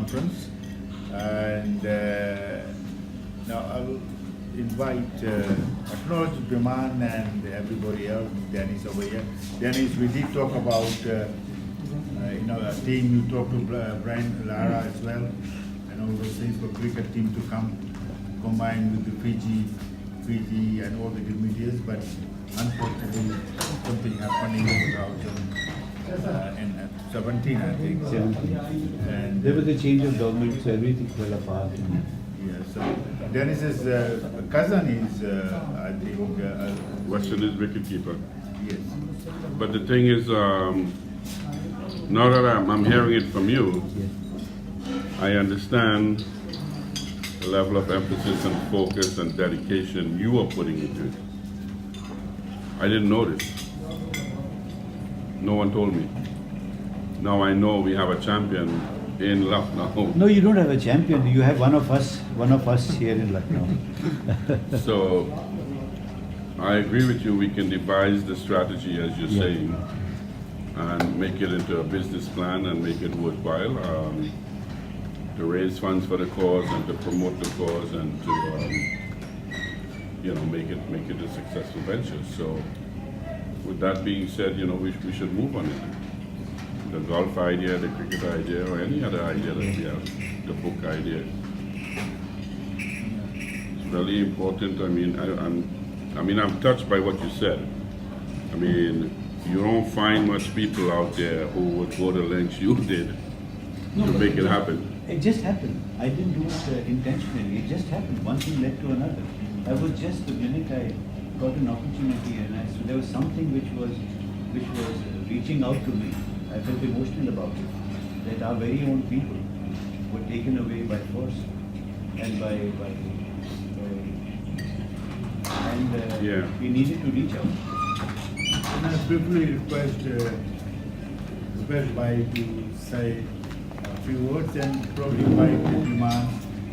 pre-conference, and now I'll invite acknowledge Biman and everybody else. Dennis over here. Dennis, we did talk about a team. You talked to Brian Lara as well, and all those things for cricket team to come combined with the Fiji and all the committees, but unfortunately something happened in 2017, I think. 17. And There was a change of government, so everything fell apart. yeah, so Dennis's cousin is, I think, West Indies wicketkeeper. yes. But the thing is, now that I'm hearing it from you, Yes. I understand the level of emphasis and focus and dedication you are putting into it. I didn't know this. No one told me. Now I know we have a champion in Lucknow. No, you don't have a champion. You have one of us here in Lucknow. So I agree with you. We can devise the strategy as you're saying, and make it into a business plan and make it worthwhile. To raise funds for the cause and to promote the cause and to make it a successful venture. So with that being said, we should move on it. The golf idea, the cricket idea, or any other idea that we have, the book idea. It's really important. I'm touched by what you said. I mean, you don't find much people out there who would go the lengths you did to make it happen. It just happened. I didn't do it intentionally. It just happened. One thing led to another. I was just the minute I got an opportunity, and there was something which was reaching out to me. I felt emotional about it. That our very own people were taken away by force and we needed to reach out. And I briefly request Bhai to say a few words and probably invite Biman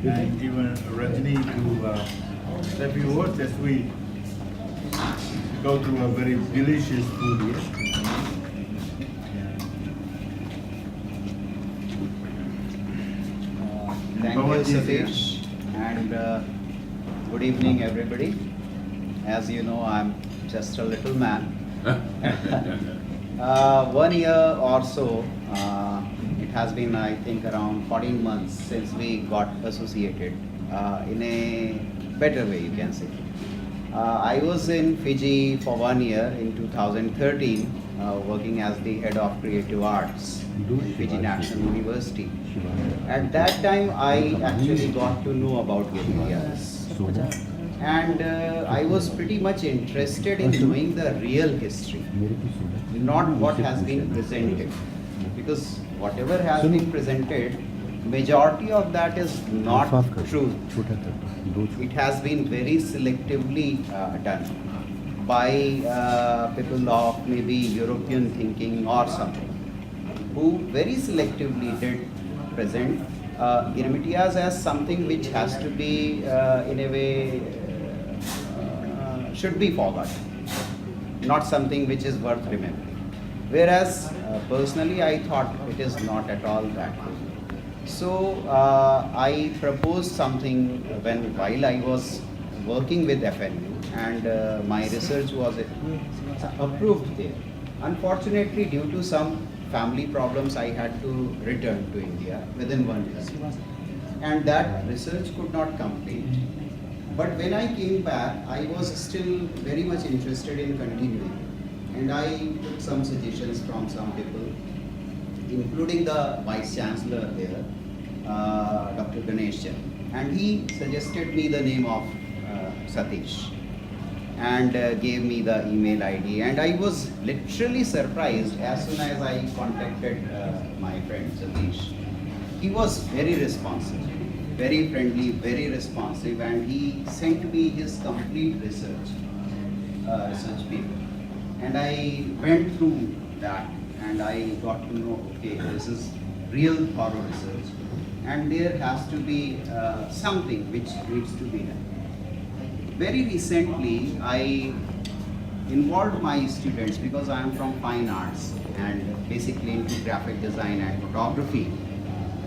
and even Rajni to say a few words as we go through a very delicious food here. Thank you, Satish, and good evening, everybody. As you know, I'm just a little man. 1 year or so, it has been, I think, around 14 months since we got associated in a better way, you can say. I was in Fiji for 1 year in 2013, working as the head of creative arts in Fiji National University. At that time, I actually got to know about Giridias. And I was pretty much interested in knowing the real history, not what has been presented. Because whatever has been presented, majority of that is not true. It has been very selectively done by people of maybe European thinking or something, who very selectively did present Girmitias as something which has to be in a way should be forgotten, not something which is worth remembering. Whereas personally I thought it is not at all that way. So I proposed something while I was working with FNU, and my research was approved there. Unfortunately, due to some family problems, I had to return to India within 1 year, and that research could not complete. But when I came back, I was still very much interested in continuing, and I took some suggestions from some people, including the Vice Chancellor there, Dr. Ganesh, and he suggested me the name of Satish and gave me the email ID, and I was literally surprised as soon as I contacted my friend Satish. He was very responsive, very friendly, very responsive, and he sent me his complete research paper, and I went through that, and I got to know, okay, this is real thorough research, and there has to be something which needs to be done. Very recently, I involved my students, because I am from fine arts and basically into graphic design and photography,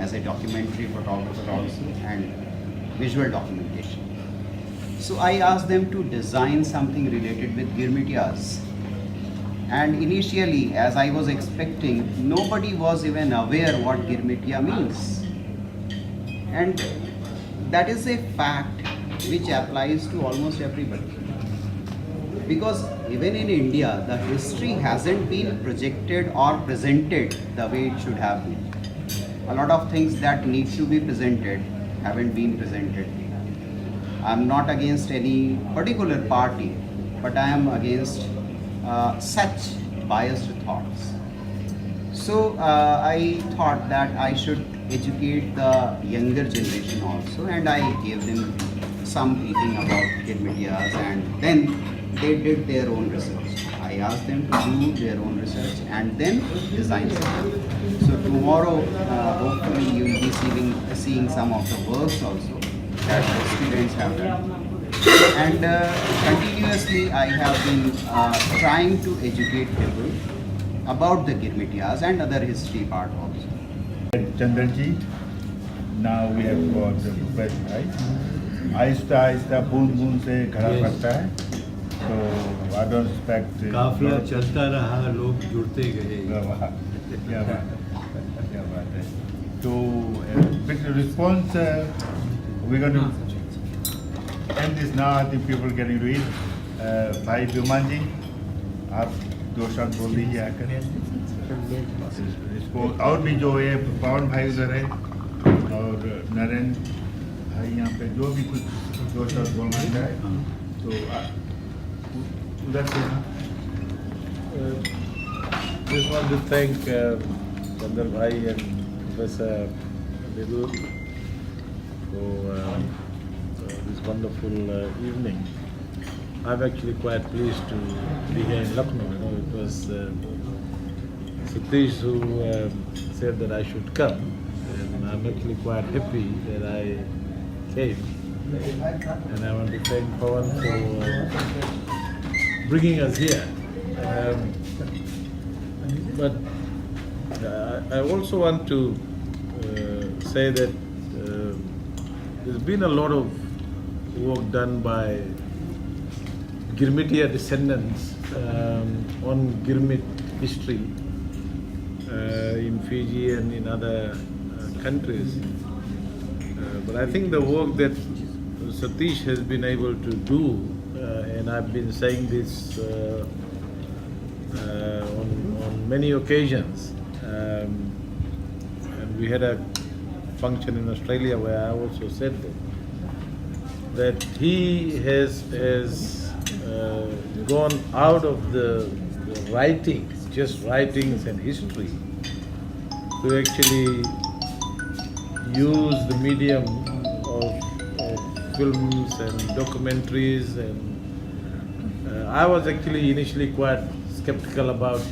as a documentary photographer also and visual documentation. So I asked them to design something related with Girmitias. And initially, as I was expecting, nobody was even aware what Girmitia means. And that is a fact which applies to almost everybody. Because even in India, the history hasn't been projected or presented the way it should have been. A lot of things that need to be presented haven't been presented. I'm not against any particular party, but I am against such biased thoughts. So I thought that I should educate the younger generation also, and I gave them some briefing about Girmitias, and then they did their own research. I asked them to do their own research and then design something. So tomorrow, hopefully you will be seeing some of the works also that the students have done. And continuously I have been trying to educate people about the Girmitias and other history part also. Chanderji, now we have got the best, right? Aahista Aahista बूंद बूंद से घड़ा पड़ता है, तो I don't expect काफिला चलता रहा, लोग जुड़ते गए। क्या बात है। तो with the response, we're going to end this now. I think people are getting to eat. भाई बिमान जी, आप दो शब्द बोल दीजिए आकर इसको, और भी जो है पवन भाई उधर है और नरेंद्र भाई यहाँ पे, जो भी कुछ दो शब्द बोलना चाहे तो उधर से ना। Just want to thank Chander Bhai and Professor Little for this wonderful evening. I'm actually quite pleased to be here in Lucknow. You know, it was Satish who said that I should come, and I'm actually quite happy that I came. And I want to thank Pawan for bringing us here. But I also want to say that there's been a lot of work done by Girmitia descendants on Girmit history in Fiji and in other countries. But I think the work that Satish has been able to do, and I've been saying this on many occasions, and we had a function in Australia where I also said that he has gone out of the writings, just writings and history, to actually use the medium of films and documentaries. And I was actually initially quite skeptical about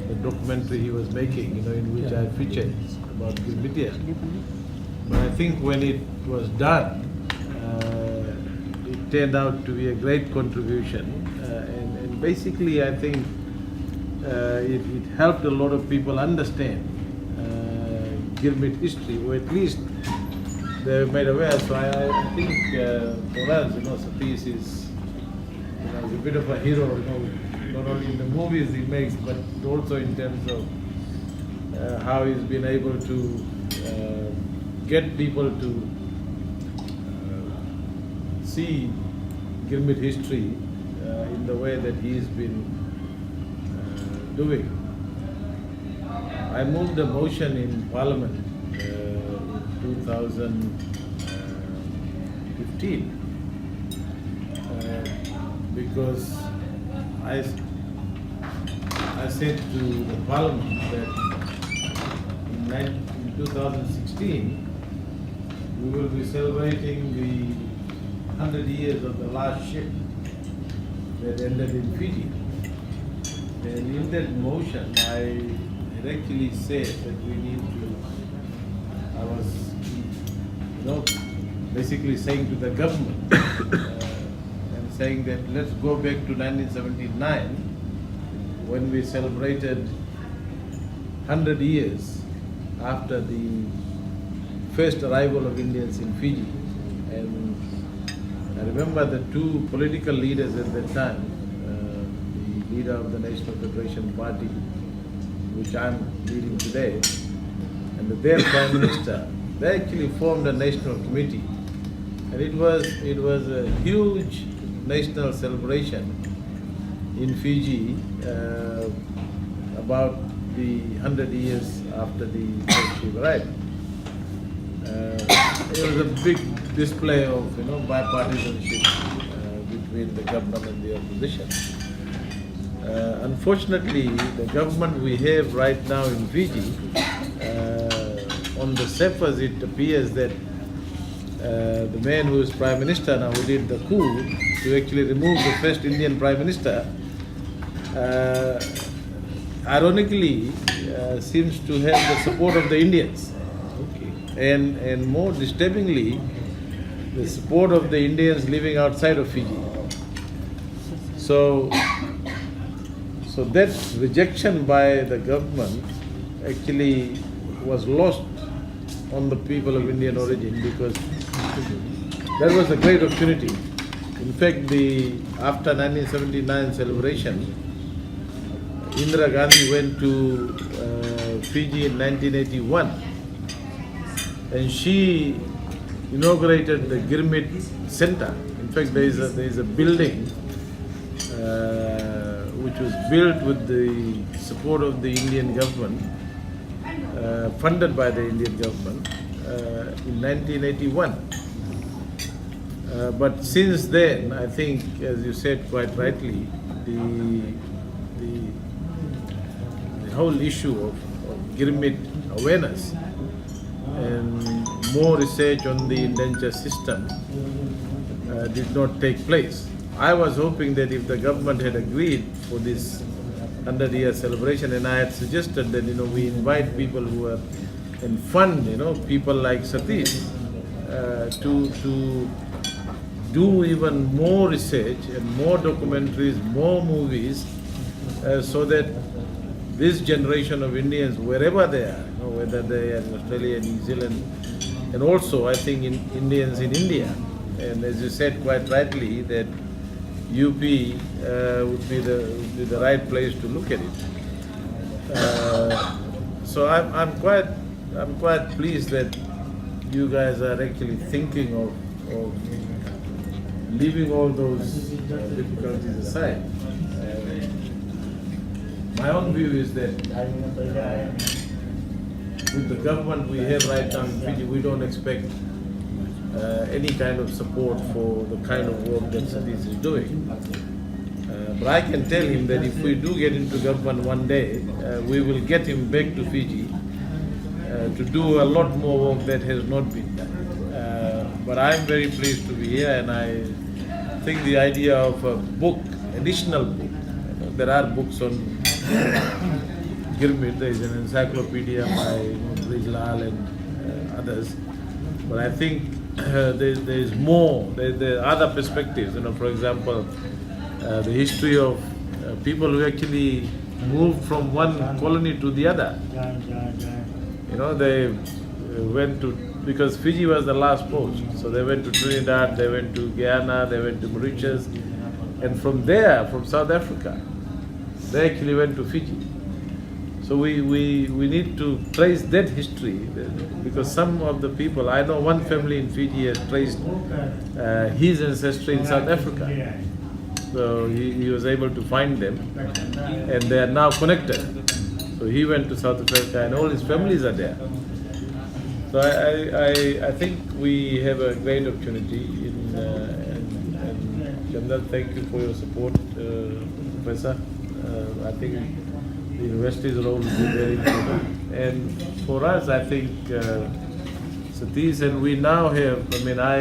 the documentary he was making, you know, in which I featured about Girmitia. But I think when it was done, it turned out to be a great contribution, and basically I think it helped a lot of people understand Girmit history, or at least they were made aware. So I think for us, you know, Satish is, you know, a bit of a hero, you know, not only in the movies he makes, but also in terms of how he's been able to get people to see Girmit history in the way that he's been doing. I moved a motion in Parliament in 2015 because I said to the Parliament that in 2016 we will be celebrating the 100 years of the last ship that ended in Fiji. And in that motion, I had actually said that we need to, I was, you know, basically saying to the government and saying that let's go back to 1979 when we celebrated 100 years after the first arrival of Indians in Fiji. And I remember the two political leaders at that time, the leader of the National Federation Party, which I'm leading today, and their Prime Minister, they actually formed a national committee. And it was a huge national celebration in Fiji about the 100 years after the ship arrived. It was a big display of bipartisanship between the government and the opposition. Unfortunately, the government we have right now in Fiji, on the surface it appears that the man who is Prime Minister now, who did the coup to actually remove the first Indian Prime Minister, ironically seems to have the support of the Indians. And more disturbingly, the support of the Indians living outside of Fiji. So that rejection by the government actually was lost on the people of Indian origin, because that was a great opportunity. In fact, after 1979 celebration, Indira Gandhi went to Fiji in 1981, and she inaugurated the Girmit Center. In fact, there is a building which was built with the support of the Indian government, funded by the Indian government in 1981. But since then, I think, as you said quite rightly, the whole issue of Girmit awareness and more research on the indenture system did not take place. I was hoping that if the government had agreed for this 100-year celebration, and I had suggested that we invite people who are and fund people like Satish to do even more research and more documentaries, more movies, so that this generation of Indians, wherever they are, whether they are in Australia, New Zealand, and also I think Indians in India, and as you said quite rightly, that UP would be the right place to look at it. So I'm quite pleased that you guys are actually thinking of leaving all those difficulties aside. My own view is that with the government we have right now in Fiji, we don't expect any kind of support for the kind of work that Satish is doing. But I can tell him that if we do get into government one day, we will get him back to Fiji to do a lot more work that has not been done. But I'm very pleased to be here, and I think the idea of a book, additional book, there are books on Girmit, there is an encyclopedia by Lal and others, but I think there is more, there are other perspectives, for example, the history of people who actually moved from one colony to the other. They went to, because Fiji was the last post, so they went to Trinidad, they went to Guyana, they went to Mauritius, and from there, from South Africa, they actually went to Fiji. So we need to trace that history, because some of the people, I know one family in Fiji has traced his ancestry in South Africa. So he was able to find them, and they are now connected. So he went to South Africa and all his families are there. So I think we have a great opportunity and Chander, thank you for your support, Professor. I think the university's role will be very important. And for us, I think Satish and we now have, I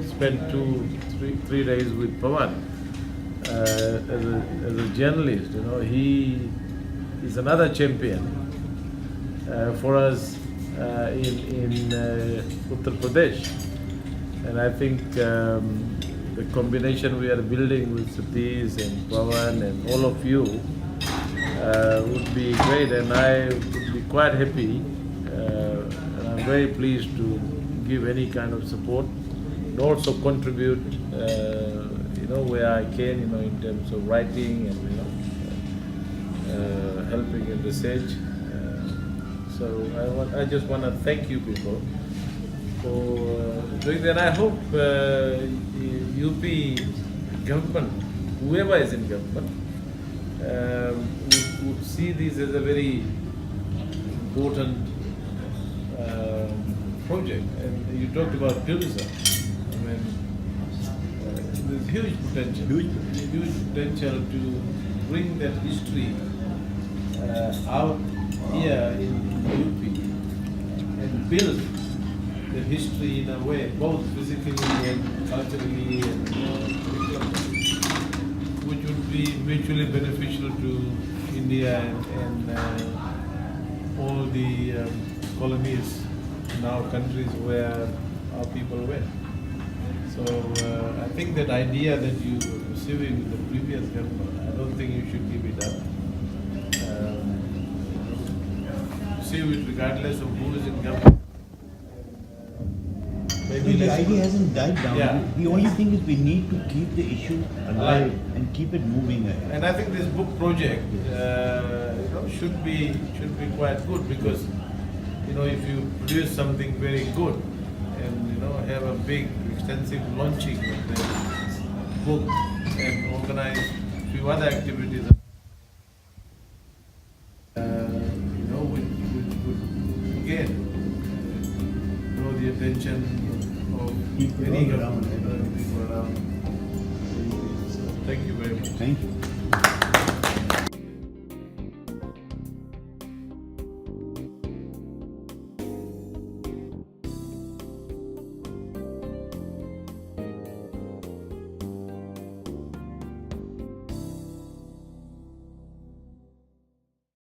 spent 3 days with Pawan as a journalist. He is another champion for us in Uttar Pradesh. And I think the combination we are building with Satish and Pawan and all of you would be great, and I would be quite happy and I'm very pleased to give any kind of support and also contribute, where I can, in terms of writing and, helping in research. So I just want to thank you people for doing that. I hope UP government, whoever is in government, would see this as a very important project. And you talked about tourism. I mean, there's huge potential to bring that history out here in UP and build the history in a way, both physically and culturally, and which would be mutually beneficial to India and all the colonies in our countries where our people went. So I think that idea that you were pursuing with the previous government, I don't think you should give it up. Pursue it regardless of who is in government. Maybe The let's- idea hasn't died down. Yeah. The only thing is we need to keep the issue alive and keep it moving ahead. And I think this book project, should be quite good, because if you produce something very good and have a big extensive launching of the book and organize a few other activities, which would again draw the attention of People many all around. people around. So thank you very much. Thank you.